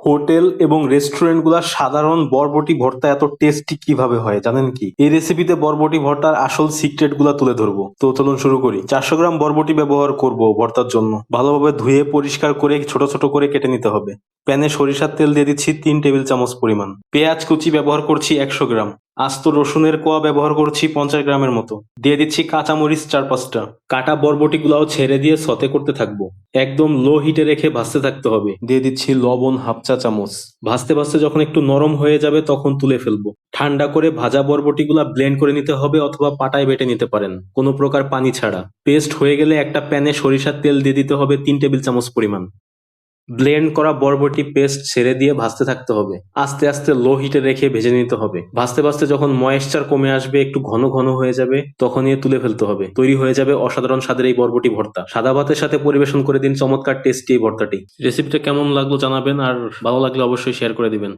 Hotel এবং রেস্টুরেন্টগুলোর সাধারণ বরবটি ভর্তা এত টেস্টি কিভাবে হয় জানেন কি? এই রেসিপিতে বরবটি ভর্তার আসল সিক্রেট গুলা তুলে ধরবো। তো চলুন শুরু করি। 400 গ্রাম বরবটি ব্যবহার করব ভর্তার জন্য। ভালোভাবে ধুয়ে পরিষ্কার করে ছোট ছোট করে কেটে নিতে হবে। প্যানে সরিষার তেল দিয়ে দিচ্ছি 3 টেবিল চামচ পরিমাণ। পেঁয়াজ কুচি ব্যবহার করছি 100 গ্রাম। আস্ত রসুনের কোয়া ব্যবহার করছি 50 গ্রামের মতো। দিয়ে দিচ্ছি কাঁচামরিচ 4-5টা। কাটা বরবটি গুলাও ছেড়ে দিয়ে সতে করতে থাকবো। একদম লো হিটে রেখে ভাজতে থাকতে হবে। দিয়ে দিচ্ছি লবণ হাফ চা চামচ। ভাজতে ভাজতে যখন একটু নরম হয়ে যাবে তখন তুলে ফেলবো। ঠান্ডা করে ভাজা বরবটি গুলা ব্লেন্ড করে নিতে হবে অথবা পাটায় বেটে নিতে পারেন, কোনো প্রকার পানি ছাড়া। পেস্ট হয়ে গেলে একটা প্যানে সরিষার তেল দিয়ে দিতে হবে 3 টেবিল চামচ পরিমাণ। ব্লেন্ড করা বরবটি পেস্ট ছেড়ে দিয়ে ভাজতে থাকতে হবে। আস্তে আস্তে লো হিটে রেখে ভেজে নিতে হবে। ভাজতে ভাজতে যখন ময়েশ্চার কমে আসবে, একটু ঘন ঘন হয়ে যাবে, তখন এ তুলে ফেলতে হবে। তৈরি হয়ে যাবে অসাধারণ স্বাদের এই বরবটি ভর্তা। সাদা ভাতের সাথে পরিবেশন করে দিন চমৎকার টেস্টি এই ভর্তাটি। রেসিপিটা কেমন লাগলো জানাবেন, আর ভালো লাগলে অবশ্যই শেয়ার করে দিবেন।